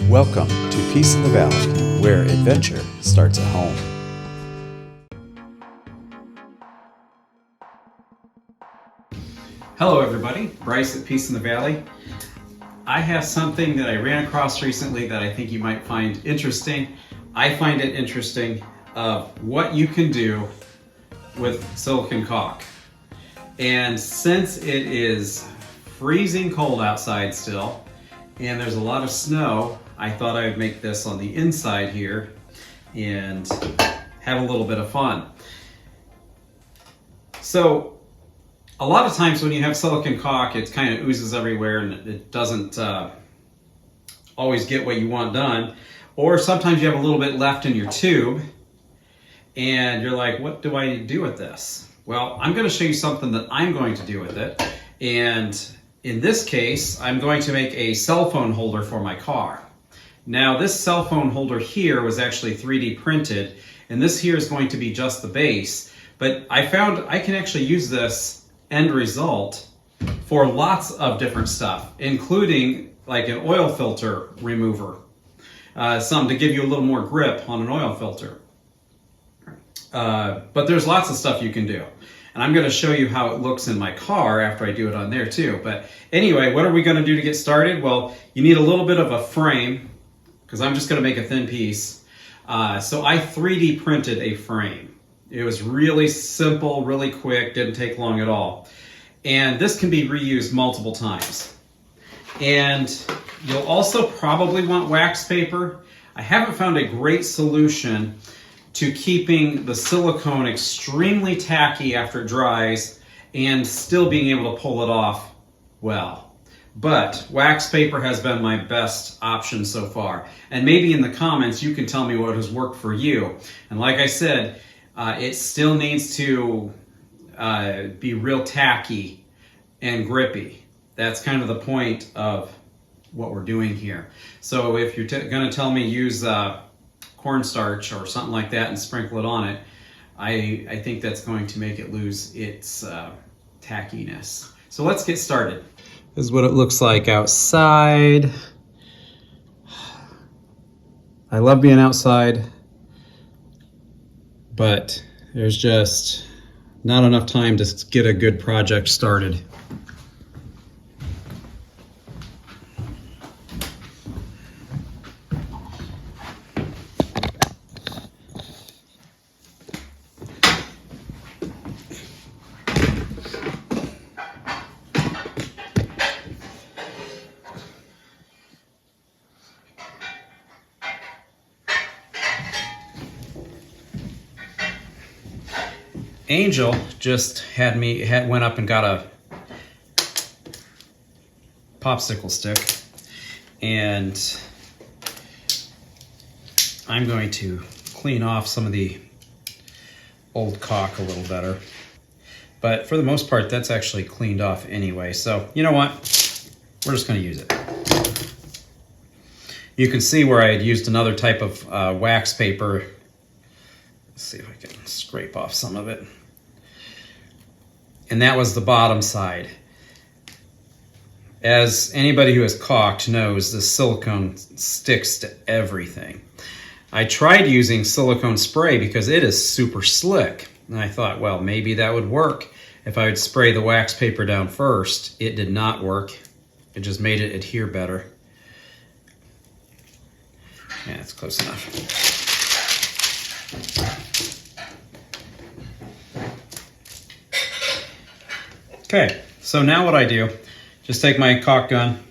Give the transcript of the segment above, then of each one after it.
Welcome to Peace in the Valley, where adventure starts at home. Hello everybody, Bryce at Peace in the Valley. I have something that I ran across recently that I think you might find interesting. I find it interesting of what you can do with silicone caulk. And since it is freezing cold outside still, and there's a lot of snow, I thought I would make this on the inside here and have a little bit of fun. So a lot of times when you have silicone caulk, it kind of oozes everywhere and it doesn't always get what you want done. Or sometimes you have a little bit left in your tube and you're like, what do I do with this? Well, I'm going to show you something that I'm going to do with it. And in this case, I'm going to make a cell phone holder for my car. Now this cell phone holder here was actually 3D printed, and this here is going to be just the base. But I found I can actually use this end result for lots of different stuff, including like an oil filter remover. Some to give you a little more grip on an oil filter. But there's lots of stuff you can do. And I'm going to show you how it looks in my car after I do it on there too. But anyway, what are we going to do to get started? Well, you need a little bit of a frame, because I'm just going to make a thin piece. So I 3D printed a frame. It was really simple, really quick, didn't take long at all. And this can be reused multiple times. And you'll also probably want wax paper. I haven't found a great solution to keeping the silicone extremely tacky after it dries and still being able to pull it off well. But wax paper has been my best option so far. And maybe in the comments you can tell me what has worked for you. And like I said, it still needs to be real tacky and grippy. That's kind of the point of what we're doing here. So if you're going to tell me use cornstarch or something like that and sprinkle it on it, I think that's going to make it lose its tackiness. So let's get started. This is what it looks like outside. I love being outside, but there's just not enough time to get a good project started. Angel just went up and got a popsicle stick, and I'm going to clean off some of the old caulk a little better. But for the most part, that's actually cleaned off anyway. So you know what? We're just going to use it. You can see where I had used another type of wax paper. Let's see if I can scrape off some of it. And that was the bottom side. As anybody who has caulked knows, the silicone sticks to everything. I tried using silicone spray because it is super slick. And I thought, well, maybe that would work if I would spray the wax paper down first. It did not work. It just made it adhere better. Yeah, it's close enough. Okay, so now what I do, just take my caulk gun,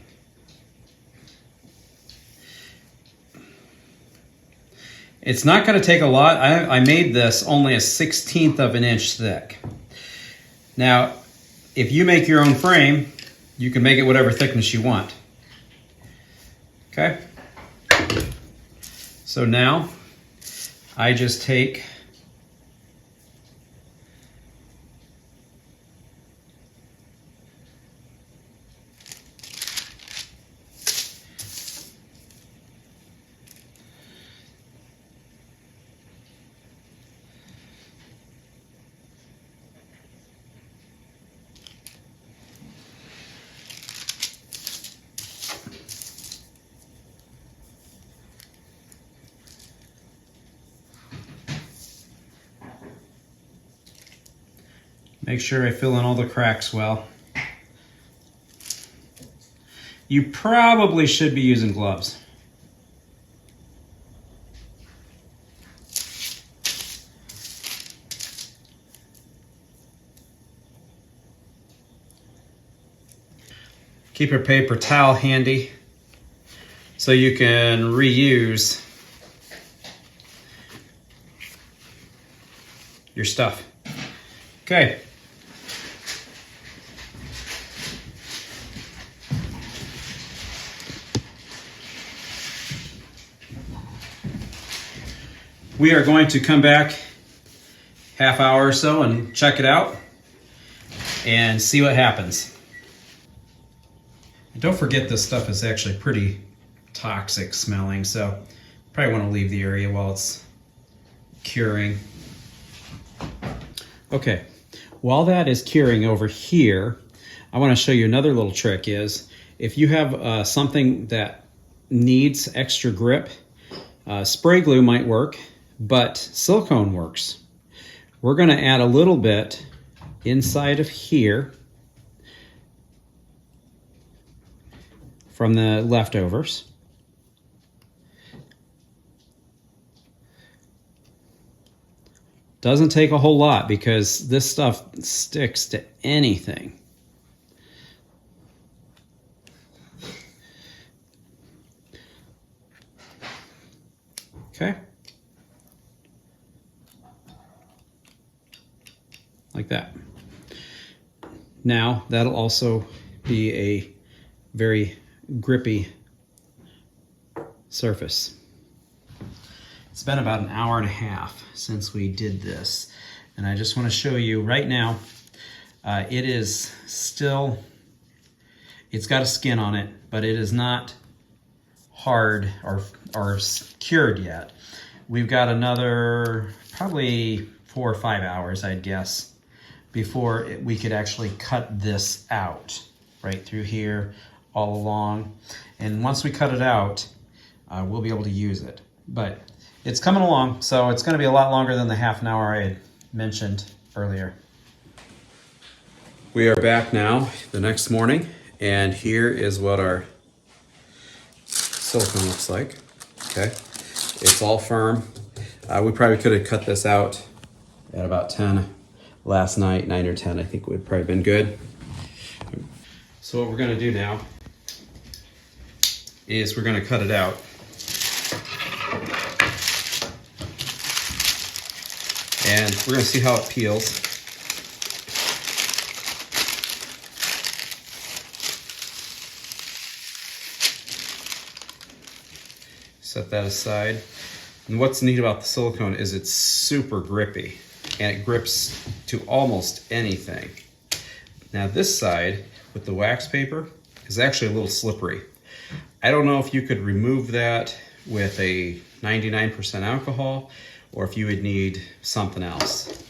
it's not going to take a lot. I made this only 1/16 of an inch thick. Now, if you make your own frame, you can make it whatever thickness you want. Okay, so now I just take Make sure I fill in all the cracks well. You probably should be using gloves. Keep your paper towel handy so you can reuse your stuff. Okay. We are going to come back half hour or so and check it out and see what happens. And don't forget, this stuff is actually pretty toxic smelling, so probably want to leave the area while it's curing. Okay, while that is curing over here, I want to show you another little trick. Is if you have something that needs extra grip, spray glue might work, but silicone works. We're going to add a little bit inside of here from the leftovers. Doesn't take a whole lot because this stuff sticks to anything. Okay. Like that. Now that'll also be a very grippy surface. It's been about an hour and a half since we did this, and I just want to show you right now, it is still, it's got a skin on it, but it is not hard or cured yet. We've got another probably 4 or 5 hours, I'd guess, before we could actually cut this out right through here all along. And once we cut it out, we'll be able to use it. But it's coming along, so it's going to be a lot longer than the half an hour I had mentioned earlier. We are back now the next morning, and here is what our silicone looks like. Okay, it's all firm. We probably could have cut this out at about 10 last night, 9 or 10. I think would probably been good. So what we're going to do now is we're going to cut it out. And we're going to see how it peels. Set that aside. And what's neat about the silicone is it's super grippy, and it grips to almost anything. Now this side with the wax paper is actually a little slippery. I don't know if you could remove that with a 99% alcohol, or if you would need something else.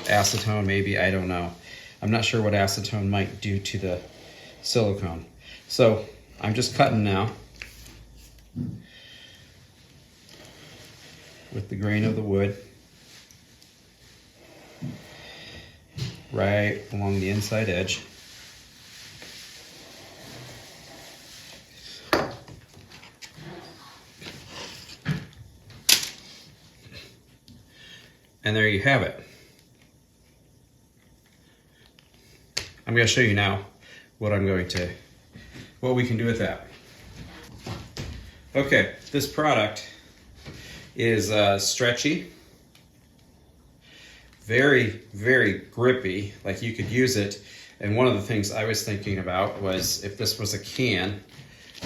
Acetone maybe, I don't know. I'm not sure what acetone might do to the silicone. So I'm just cutting now with the grain of the wood right along the inside edge. And there you have it. I'm going to show you now what we can do with that. Okay, this product is stretchy, very, very grippy, like you could use it. And one of the things I was thinking about was if this was a can,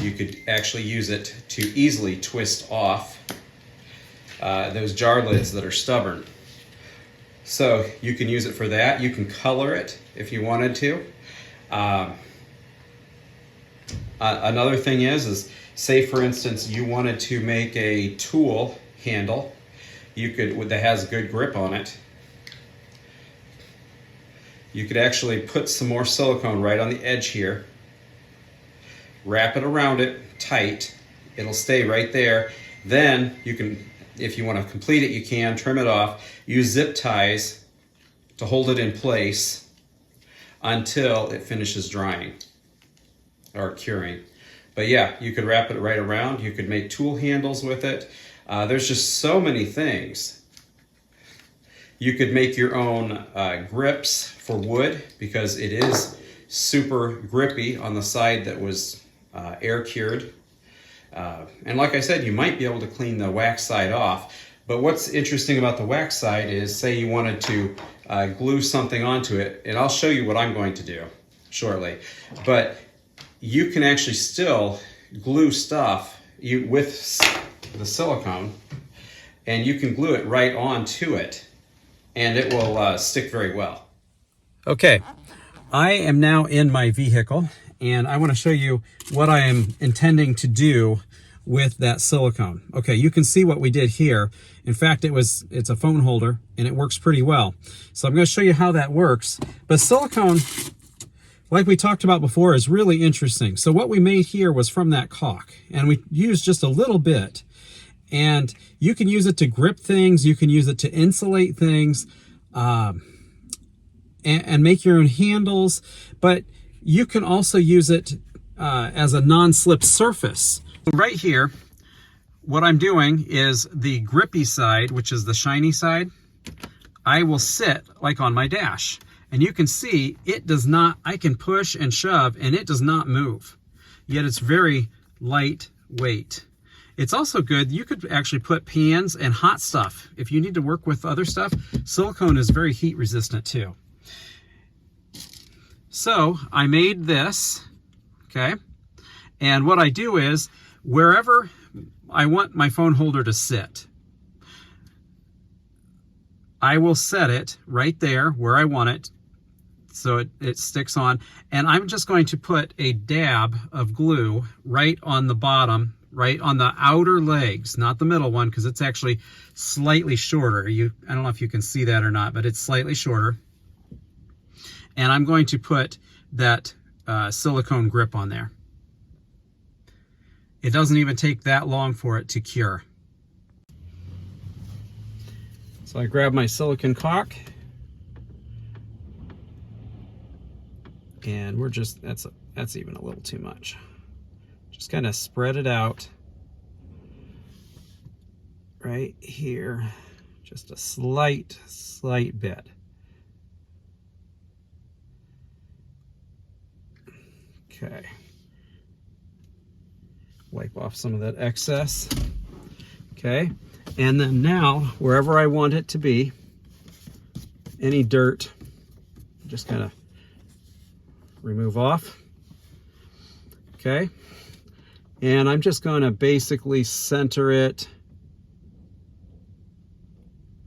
you could actually use it to easily twist off those jar lids that are stubborn. So you can use it for that. You can color it if you wanted to. Another thing is say for instance you wanted to make a tool handle, you could, that has good grip on it. You could actually put some more silicone right on the edge here, wrap it around it tight, it'll stay right there. Then you can, if you want to complete it, you can trim it off, use zip ties to hold it in place until it finishes drying or curing. But yeah, you could wrap it right around. You could make tool handles with it. There's just so many things. You could make your own grips for wood because it is super grippy on the side that was air cured. And like I said, you might be able to clean the wax side off. But what's interesting about the wax side is, say you wanted to glue something onto it, and I'll show you what I'm going to do shortly. But you can actually still glue stuff with the silicone, and you can glue it right onto it, and it will stick very well. Okay, I am now in my vehicle, and I want to show you what I am intending to do with that silicone. Okay, you can see what we did here. In fact, it's a phone holder, and it works pretty well. So I'm going to show you how that works. But silicone, like we talked about before, is really interesting. So what we made here was from that caulk, and we used just a little bit. And you can use it to grip things, you can use it to insulate things, and make your own handles, but you can also use it as a non-slip surface. So right here, what I'm doing is the grippy side, which is the shiny side, I will sit like on my dash. And you can see it does not, I can push and shove and it does not move. Yet it's very lightweight. It's also good, you could actually put pans and hot stuff. If you need to work with other stuff, silicone is very heat resistant too. So I made this, okay? And what I do is, wherever I want my phone holder to sit, I will set it right there where I want it so it sticks on. And I'm just going to put a dab of glue right on the bottom, right on the outer legs, not the middle one, because it's actually slightly shorter. I don't know if you can see that or not, but it's slightly shorter. And I'm going to put that silicone grip on there. It doesn't even take that long for it to cure. So I grab my silicone caulk, and we're just, that's even a little too much. Just kind of spread it out right here, just a slight bit. Okay. Wipe off some of that excess. Okay. And then now, wherever I want it to be, any dirt, just kind of remove off. Okay. And I'm just going to basically center it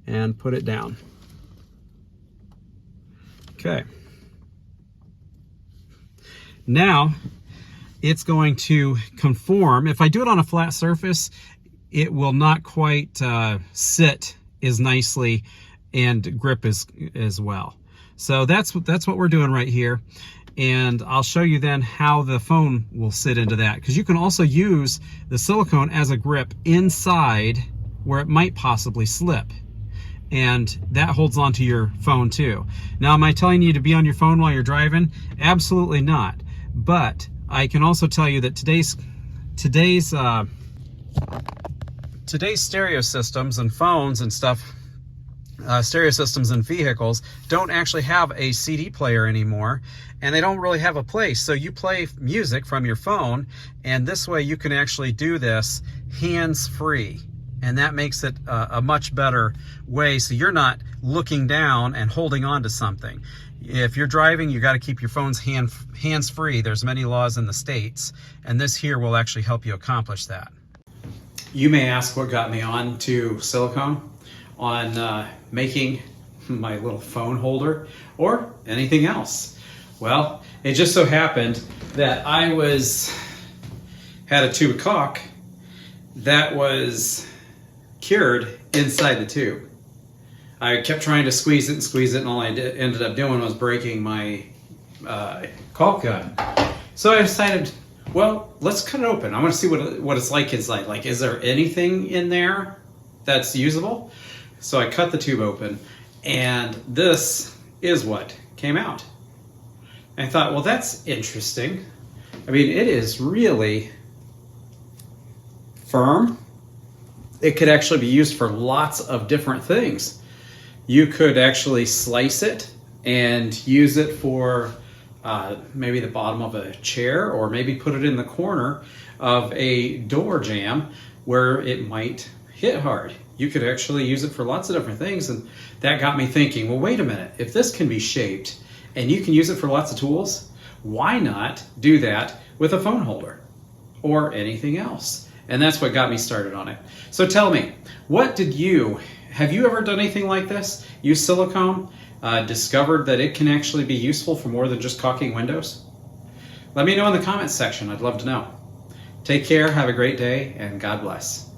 and put it down. Okay. Now it's going to conform. If I do it on a flat surface, it will not quite sit as nicely and grip as well. So that's what we're doing right here. And I'll show you then how the phone will sit into that, because you can also use the silicone as a grip inside where it might possibly slip. And that holds onto your phone too. Now, am I telling you to be on your phone while you're driving? Absolutely not. But I can also tell you that today's stereo systems and phones and stuff, stereo systems and vehicles don't actually have a CD player anymore, and they don't really have a place. So you play music from your phone, and this way you can actually do this hands-free. And that makes it a much better way, so you're not looking down and holding on to something. If you're driving, you got to keep your phones hands-free. There's many laws in the States, and this here will actually help you accomplish that. You may ask what got me on to silicone on making my little phone holder or anything else. Well, it just so happened that I had a tube of caulk that was cured inside the tube. I kept trying to squeeze it, and all I ended up doing was breaking my caulk gun. So I decided, well, let's cut it open. I want to see what it's like inside. Like, is there anything in there that's usable? So I cut the tube open, and this is what came out. And I thought, well, that's interesting. I mean, it is really firm. It could actually be used for lots of different things. You could actually slice it and use it for maybe the bottom of a chair, or maybe put it in the corner of a door jamb where it might hit hard. You could actually use it for lots of different things, and that got me thinking, well, wait a minute, if this can be shaped and you can use it for lots of tools, why not do that with a phone holder or anything else? And that's what got me started on it. So tell me, have you ever done anything like this? Use silicone, discovered that it can actually be useful for more than just caulking windows? Let me know in the comments section. I'd love to know. Take care, have a great day, and God bless.